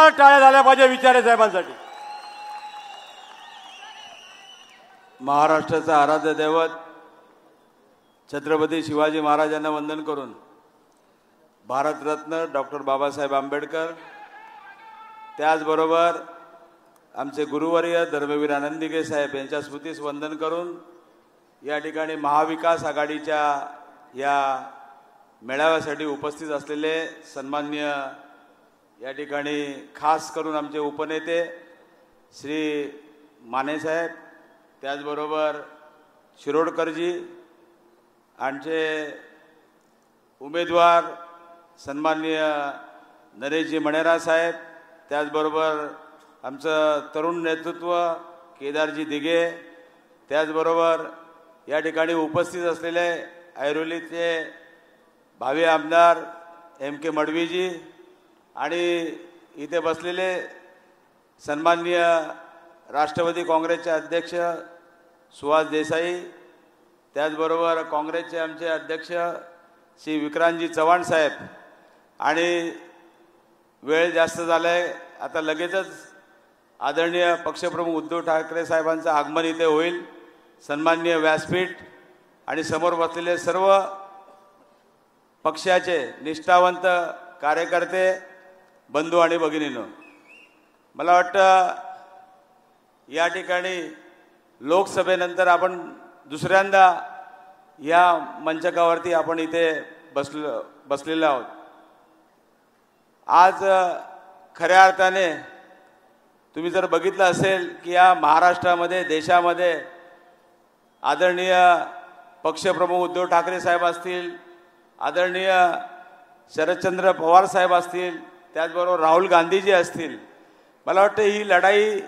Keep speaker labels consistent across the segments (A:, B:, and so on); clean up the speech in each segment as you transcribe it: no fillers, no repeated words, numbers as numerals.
A: जोरदार टाळ्या झाल्या पाहिजे विचारे साहेबांसाठी.
B: महाराष्ट्राचा आराध्य दैवत छत्रपती शिवाजी महाराजांना वंदन करून भारतरत्न डॉक्टर बाबासाहेब आंबेडकर, त्याचबरोबर आमचे गुरुवर्य धर्मवीर आनंदीगे साहेब यांच्या स्मृतीस वंदन करून या ठिकाणी महाविकास आघाडीच्या या मेळाव्यासाठी उपस्थित असलेले सन्माननीय या ठिकाणी खास करून आमचे उपनेते श्री माने साहेब, त्याचबरोबर शिरोडकरजी, आमचे उमेदवार सन्माननीय नरेशजी मणेरा साहेब, त्याचबरोबर आमचं तरुण नेतृत्व केदारजी दिघे, त्याचबरोबर या ठिकाणी उपस्थित असलेले ऐरोलीचे भावी आमदार M.K. मडवीजी आणि इथे बसलेले सन्माननीय राष्ट्रवादी काँग्रेसचे अध्यक्ष सुहास देसाई, त्याचबरोबर काँग्रेसचे आमचे अध्यक्ष श्री विक्रांतजी चव्हाण साहेब. आणि वेळ जास्त झाला आहे, आता लगेचच आदरणीय पक्षप्रमुख उद्धव ठाकरे साहेबांचं आगमन इथे होईल. सन्माननीय व्यासपीठ आणि समोर बसलेले सर्व पक्षाचे निष्ठावंत कार्यकर्ते बंधू आणि भगिनींनो, मला वाटतं या ठिकाणी लोकसभेनंतर आपण दुसऱ्यांदा या मंचकावरती आपण इथे बसलेलो आहोत. आज खऱ्या अर्थाने तुम्ही जर बघितलं असेल की या महाराष्ट्रामध्ये, देशामध्ये आदरणीय पक्षप्रमुख उद्धव ठाकरे साहेब असतील, आदरणीय शरदचंद्र पवार साहेब असतील, त्याचबरोबर राहुल गांधीजी असतील, मला वाटतं ही लढाई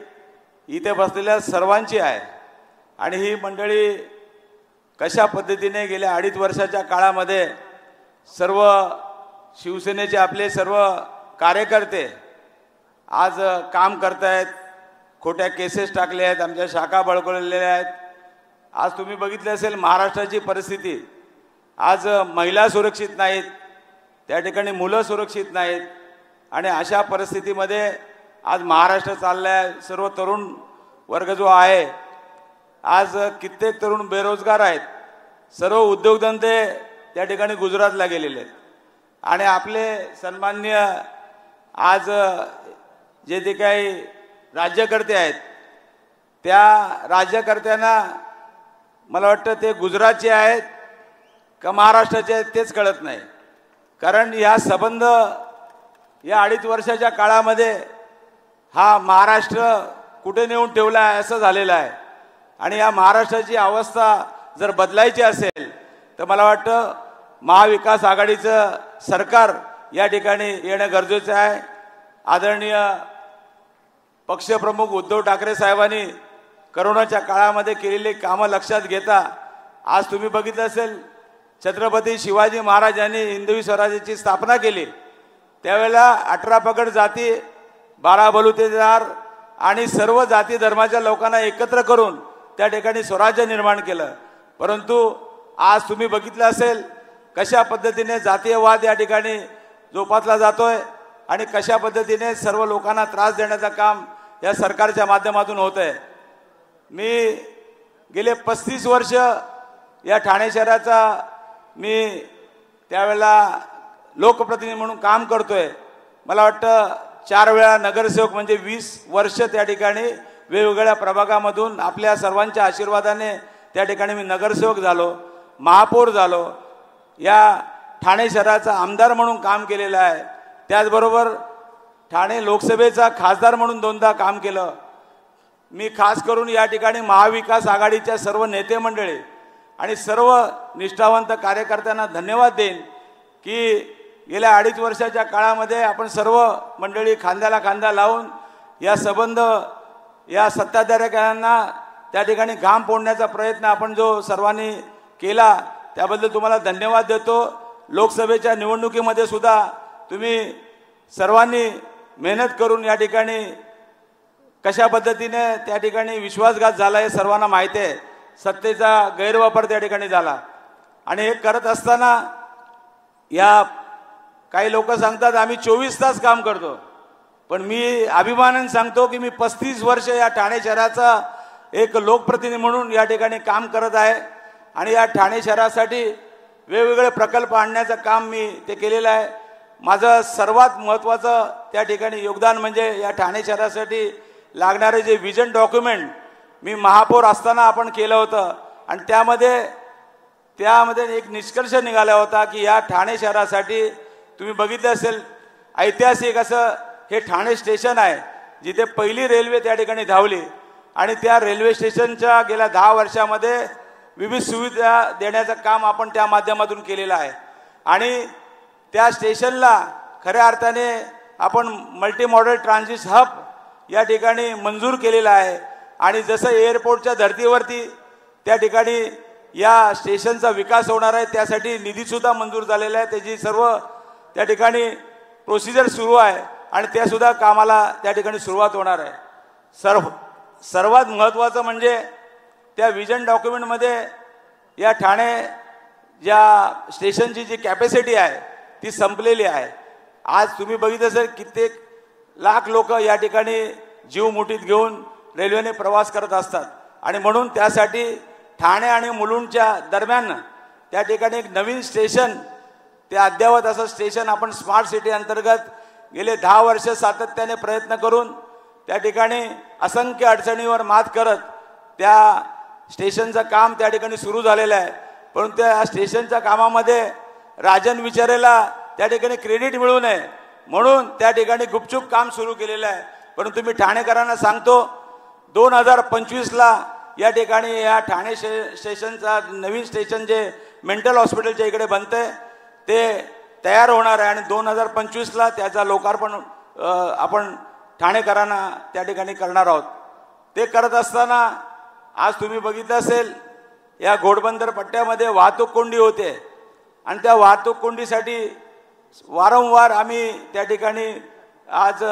B: इथे बसलेल्या सर्वांची आहे. आणि ही मंडळी कशा पद्धतीने गेल्या 2.5 वर्षाच्या काळामध्ये सर्व शिवसेनेचे आपले सर्व कार्यकर्ते आज काम करतायत, खोट्या केसेस टाकल्या आहेत, आमच्या शाखा बळकवलेल्या आहेत. आज तुम्ही बघितले असेल महाराष्ट्राची परिस्थिती, आज महिला सुरक्षित नाहीत, त्या ठिकाणी मुलं सुरक्षित नाहीत. आणि अशा परिस्थितीमध्ये आज महाराष्ट्र चालला आहे. सर्व तरुण वर्ग जो आहे, आज कित्येक तरुण बेरोजगार आहेत, सर्व उद्योगधंदे त्या ठिकाणी गुजरातला गेलेले आहेत. आणि आपले सन्माननीय आज जे ते काही राज्यकर्ते आहेत, त्या राज्यकर्त्यांना मला वाटतं ते गुजरातचे आहेत का महाराष्ट्राचे आहेत तेच कळत नाही. कारण या संबंध या 2.5 वर्षाच्या काळामध्ये हा महाराष्ट्र कुठे नेऊन ठेवला आहे असं झालेलं आहे. आणि या महाराष्ट्राची अवस्था जर बदलायची असेल तर मला वाटतं महाविकास आघाडीचं सरकार या ठिकाणी येणं गरजेचं आहे. आदरणीय पक्षप्रमुख उद्धव ठाकरे साहेबांनी करोनाच्या काळामध्ये केलेली कामं लक्षात घेता आज तुम्ही बघितलं असेल छत्रपती शिवाजी महाराजांनी हिंदवी स्वराज्याची स्थापना केली. त्यावेळेला 18 पगड जाती, 12 बलुतेदार आणि सर्व जाती धर्माच्या लोकांना एकत्र करून त्या ठिकाणी स्वराज्य निर्माण केलं. परंतु आज तुम्ही बघितलं असेल कशा पद्धतीने जातीयवाद या ठिकाणी जोपासला जातोय आणि कशा पद्धतीने सर्व लोकांना त्रास देण्याचं काम या सरकारच्या माध्यमातून होत आहे. मी गेले 35 वर्ष या ठाणे शहराचा मी त्यावेळेला लोकप्रतिनिधी म्हणून काम करतोय. मला वाटतं 4 वेळा नगरसेवक म्हणजे 20 वर्ष त्या ठिकाणी वेगवेगळ्या प्रभागामधून आपल्या सर्वांच्या आशीर्वादाने त्या ठिकाणी मी नगरसेवक झालो, महापौर झालो, या ठाणे शहराचा आमदार म्हणून काम केलेलं आहे. त्याचबरोबर ठाणे लोकसभेचा खासदार म्हणून 2दा काम केलं. मी खास करून या ठिकाणी महाविकास आघाडीच्या सर्व नेते मंडळी आणि सर्व निष्ठावंत कार्यकर्त्यांना धन्यवाद देईन की गेल्या 2.5 वर्षाच्या काळामध्ये आपण सर्व मंडळी खांद्याला खांदा लावून या संबंध या सत्ताधाऱ्यांना त्या ठिकाणी घाम फोडण्याचा प्रयत्न आपण जो सर्वांनी केला त्याबद्दल तुम्हाला धन्यवाद देतो. लोकसभेच्या निवडणुकीमध्ये सुद्धा तुम्ही सर्वांनी मेहनत करून या ठिकाणी कशा पद्धतीने त्या ठिकाणी विश्वासघात झाला हे सर्वांना माहिती आहे. सत्तेचा गैरवापर त्या ठिकाणी झाला आणि हे करत असताना या काही लोक सांगतात आम्ही 24 तास काम करतो. पण मी अभिमानाने सांगतो की मी 35 वर्ष या ठाणे शहराचा एक लोकप्रतिनिधी म्हणून या ठिकाणी काम करत आहे आणि या ठाणे शहरासाठी वेगवेगळे प्रकल्प आणण्याचं काम मी ते केलेलं आहे. माझं सर्वात महत्त्वाचं त्या ठिकाणी योगदान म्हणजे या ठाणे शहरासाठी लागणारे जे विजन डॉक्युमेंट मी महापौर असताना आपण केलं होतं आणि त्यामध्ये एक निष्कर्ष निघाला होता की या ठाणे शहरासाठी तुम्ही बघितलं असेल ऐतिहासिक असं हे ठाणे स्टेशन आहे जिथे पहिली रेल्वे त्या ठिकाणी धावली आणि त्या रेल्वे स्टेशनच्या गेल्या 10 वर्षामध्ये विविध सुविधा देण्याचं काम आपण त्या माध्यमातून केलेलं आहे आणि त्या स्टेशनला खऱ्या अर्थाने आपण मल्टी मॉडेल ट्रान्झिट हब या ठिकाणी मंजूर केलेला आहे आणि जसं एअरपोर्टच्या धर्तीवरती त्या ठिकाणी या स्टेशनचा विकास होणार आहे त्यासाठी निधीसुद्धा मंजूर झालेला आहे. त्याची सर्व त्या ठिकाणी प्रोसिजर सुरू आहे आणि त्यासुद्धा कामाला त्या ठिकाणी सुरुवात होणार आहे. सर्वात महत्त्वाचं म्हणजे त्या विजन डॉक्युमेंटमध्ये या ठाणे ज्या स्टेशनची जी कॅपॅसिटी आहे ती संपलेली आहे. आज तुम्ही बघितलं असेल कित्येक लाख लोक या ठिकाणी जीव मुठीत घेऊन रेल्वेने प्रवास करत असतात आणि म्हणून त्यासाठी ठाणे आणि मुलुंडच्या दरम्यान त्या ठिकाणी एक नवीन स्टेशन ते अद्ययावत असं स्टेशन आपण स्मार्ट सिटी अंतर्गत गेले 10 वर्ष सातत्याने प्रयत्न करून त्या ठिकाणी असंख्य अडचणीवर मात करत त्या स्टेशनचं काम त्या ठिकाणी सुरू झालेलं आहे. परंतु त्या स्टेशनच्या कामामध्ये राजन विचारेला त्या ठिकाणी क्रेडिट मिळू नये म्हणून त्या ठिकाणी गुपचूप काम सुरू केलेलं आहे. परंतु मी ठाणेकरांना सांगतो 2025ला या ठिकाणी या ठाणे स्टेशनचा नवीन स्टेशन जे मेंटल हॉस्पिटलच्या इकडे बनतंय ते तयार होणार आहे आणि 2025ला त्याचा लोकार्पण आपण ठाणेकरांना त्या ठिकाणी करणार आहोत. ते करत असताना आज तुम्ही बघितलं असेल या घोडबंदर पट्ट्यामध्ये वाहतूक कोंडी होते आणि त्या वाहतूक कोंडीसाठी वारंवार आम्ही त्या ठिकाणी आज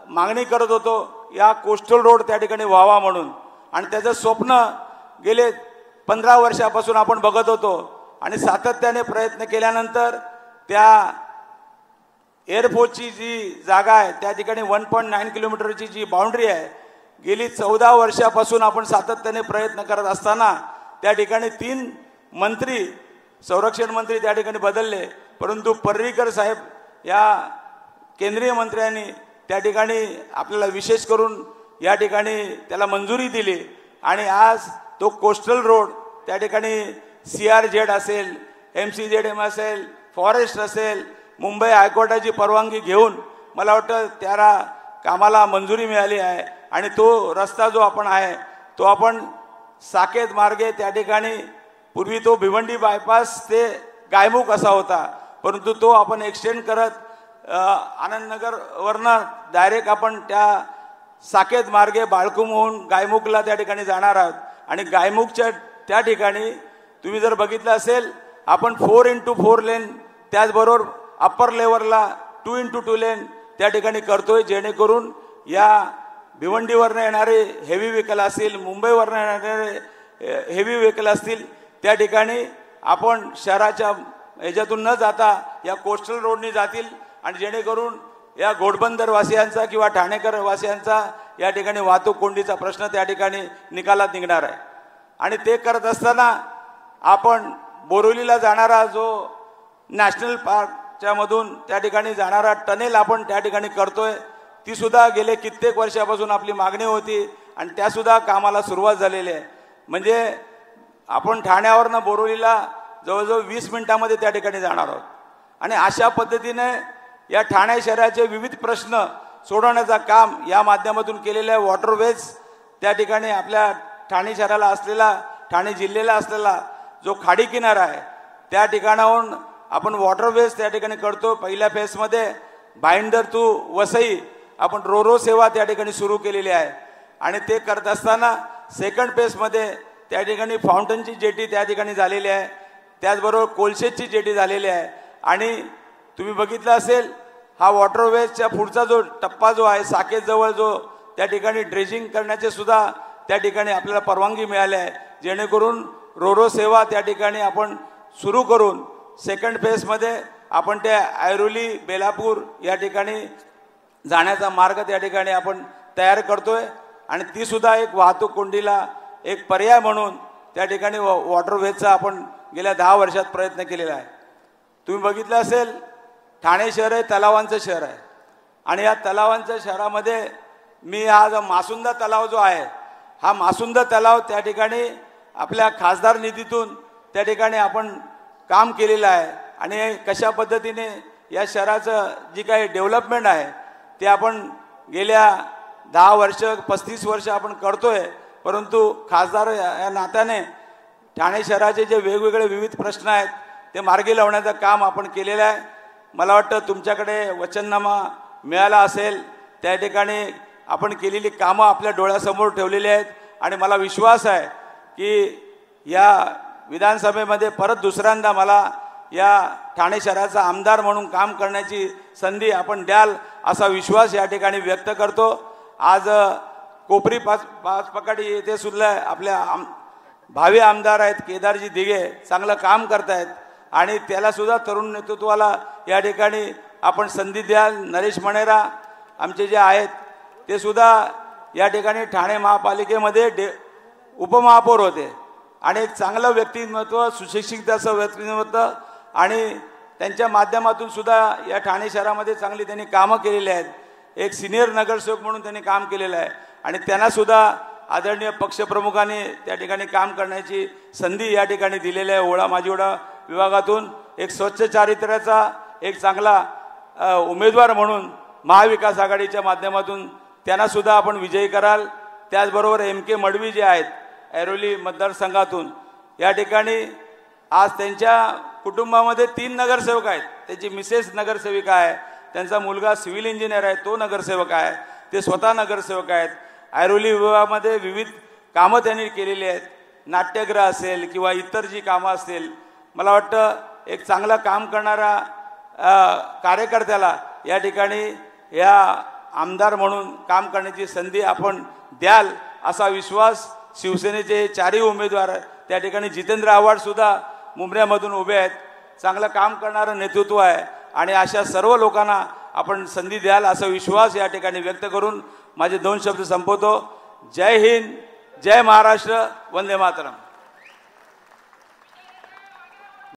B: मागणी करत होतो या कोस्टल रोड त्या ठिकाणी व्हावा म्हणून आणि त्याचं स्वप्न गेले 15 वर्षापासून आपण बघत होतो आणि सातत्याने प्रयत्न केल्यानंतर त्या एअरपोर्टची जी जागा आहे त्या ठिकाणी 1.9 किलोमीटरची जी बाउंड्री आहे गेली 14 वर्षापासून आपण सातत्याने प्रयत्न करत असताना त्या ठिकाणी 3 मंत्री संरक्षण मंत्री त्या ठिकाणी बदलले परंतु पर्रीकर साहेब या केंद्रीय मंत्र्यांनी त्या ठिकाणी आपल्याला विशेष करून या ठिकाणी त्याला मंजुरी दिली आणि आज तो कोस्टल रोड त्या ठिकाणी CRZ असेल MCZM असेल फॉरेस्ट असेल मुंबई हायकोर्टाची परवानगी घेऊन मला वाटतं त्याला कामाला मंजुरी मिळाली आहे आणि तो रस्ता जो आपण आहे तो आपण साकेत मार्गे त्या ठिकाणी पूर्वी तो भिवंडी बायपास ते गायमुख असा होता परंतु तो आपण एक्सटेंड करत आनंदनगरवरनं डायरेक्ट आपण त्या साकेत मार्गे बाळकुम होऊन गायमुखला त्या ठिकाणी जाणार आहोत आणि गायमुखच्या त्या ठिकाणी तुम्ही जर बघितलं असेल आपण 4x4 लेन त्याचबरोबर अप्पर लेवलला 2x2 लेन त्या ठिकाणी करतोय जेणेकरून या भिवंडीवरनं येणारे हेवी व्हेकल असतील मुंबईवरनं येणारे हेवी व्हेकल असतील त्या ठिकाणी आपण शहराच्या ह्याच्यातून न जाता या कोस्टल रोडनी जातील आणि जेणेकरून या घोडबंदर वासियांचा किंवा ठाणेकर वासियांचा या ठिकाणी वाहतूक कोंडीचा प्रश्न त्या ठिकाणी निकालात निघणार आहे. आणि ते करत असताना आपण बोरिवलीला जाणारा जो नॅशनल पार्कच्या मधून त्या ठिकाणी जाणारा टनेल आपण त्या ठिकाणी करतोय ती सुद्धा गेले कित्येक वर्षापासून आपली मागणी होती आणि त्यासुद्धा कामाला सुरुवात झालेली आहे. म्हणजे आपण ठाण्यावरनं बोरिवलीला जवळजवळ 20 मिनिटांमध्ये त्या ठिकाणी जाणार आहोत आणि अशा पद्धतीने या ठाणे शहराचे विविध प्रश्न सोडवण्याचं काम या माध्यमातून केलेलं आहे. वॉटरवेज त्या ठिकाणी आपल्या ठाणे शहराला असलेला ठाणे जिल्ह्याला असलेला जो खाडी किनारा आहे त्या ठिकाणाहून आपण वॉटरवेज त्या ठिकाणी करतो. पहिल्या फेजमध्ये भाईंदर टू वसई आपण रोरो सेवा त्या ठिकाणी सुरू केलेली आहे आणि ते करत असताना सेकंड फेजमध्ये त्या ठिकाणी फाउंटनची जेटी त्या ठिकाणी झालेली आहे त्याचबरोबर कोलशेतची जेटी झालेली आहे आणि तुम्ही बघितलं असेल हा वॉटरवेजच्या पुढचा जो टप्पा जो आहे साकेतजवळ जो त्या ठिकाणी ड्रेजिंग करण्याचे सुद्धा त्या ठिकाणी आपल्याला परवानगी मिळाली आहे जेणेकरून रोरो सेवा त्या ठिकाणी आपण सुरू करून सेकंड फेजमध्ये आपण त्या ऐरोली बेलापूर या ठिकाणी जाण्याचा मार्ग त्या ठिकाणी आपण तयार करतोय आणि ती सुद्धा एक वाहतूक कोंडीला एक पर्याय म्हणून त्या ठिकाणी वॉटरवेजचा आपण गेल्या 10 वर्षात प्रयत्न केलेला आहे. तुम्ही बघितलं असेल ठाणे शहर हे तलावांचं शहर आहे आणि या तलावांच्या शहरामध्ये मी हा जो मासुंदा तलाव जो आहे हा मासुंदा तलाव त्या ठिकाणी आपल्या खासदार निधीतून त्या ठिकाणी आपण काम केलेलं आहे आणि कशा पद्धतीने या शहराचं जी काही डेव्हलपमेंट आहे ते आपण गेल्या 10 वर्ष 35 वर्ष आपण करतोय. परंतु खासदार या नात्याने ठाणे शहराचे जे वेगवेगळे विविध प्रश्न आहेत ते मार्गी लावण्याचं काम आपण केलेलं आहे. मला वाटतं तुमच्याकडे वचननामा मिळाला असेल त्या ठिकाणी आपण केलेली कामं आपल्या डोळ्यासमोर ठेवलेली आहेत आणि मला विश्वास आहे की या विधानसभेमध्ये परत दुसऱ्यांदा मला या ठाणे शहराचा आमदार म्हणून काम करण्याची संधी आपण द्याल असा विश्वास या ठिकाणी व्यक्त करतो. आज कोपरी पाचपकाडी येथे सुद्धा आपल्या भावी आमदार आहेत केदारजी दिघे चांगलं काम करतायत आणि त्याला सुद्धा तरुण नेतृत्वाला या ठिकाणी आपण संधी द्याल. नरेश मणेरा आमचे जे आहेत ते सुद्धा या ठिकाणी ठाणे महापालिकेमध्ये उपमहापौर होते आणि एक चांगलं व्यक्तिमत्व सुशिक्षित असं व्यक्तिमत्व आणि त्यांच्या माध्यमातून सुद्धा या ठाणे शहरामध्ये चांगली त्यांनी कामं केलेली आहेत. एक सिनियर नगरसेवक म्हणून त्यांनी काम केलेलं आहे आणि त्यांना सुद्धा आदरणीय पक्षप्रमुखांनी त्या ठिकाणी काम करण्याची संधी या ठिकाणी दिलेली आहे. ओढा माजिवडा विभागातून एक स्वच्छ चारित्र्याचा एक चांगला उमेदवार म्हणून महाविकास आघाडीच्या माध्यमातून त्यांना सुद्धा आपण विजयी कराल. त्याचबरोबर MK मडवी जे आहेत ऐरोली मतदारसंघातून या ठिकाणी आज त्यांच्या कुटुंबामध्ये 3 नगरसेवक आहेत. त्याची मिसेस नगरसेविका आहे, त्यांचा मुलगा सिव्हिल इंजिनियर आहे तो नगरसेवक आहे, ते स्वतः नगरसेवक आहेत. ऐरोली विभागामध्ये विविध कामं त्यांनी केलेली आहेत. नाट्यगृह असेल किंवा इतर जी कामं असतील मला वाटतं एक चांगलं काम करणारा कार्यकर्त्याला या ठिकाणी या आमदार म्हणून काम करण्याची संधी आपण द्याल असा विश्वास शिवसेनेचे 4ही उमेदवार त्या ठिकाणी जितेंद्र आव्हाडसुद्धा मुंबऱ्यामधून उभे आहेत. चांगलं काम करणारं नेतृत्व आहे आणि अशा सर्व लोकांना आपण संधी द्याल असा विश्वास या ठिकाणी व्यक्त करून माझे 2 शब्द संपवतो. जय हिंद, जय महाराष्ट्र, वंदे मातरम.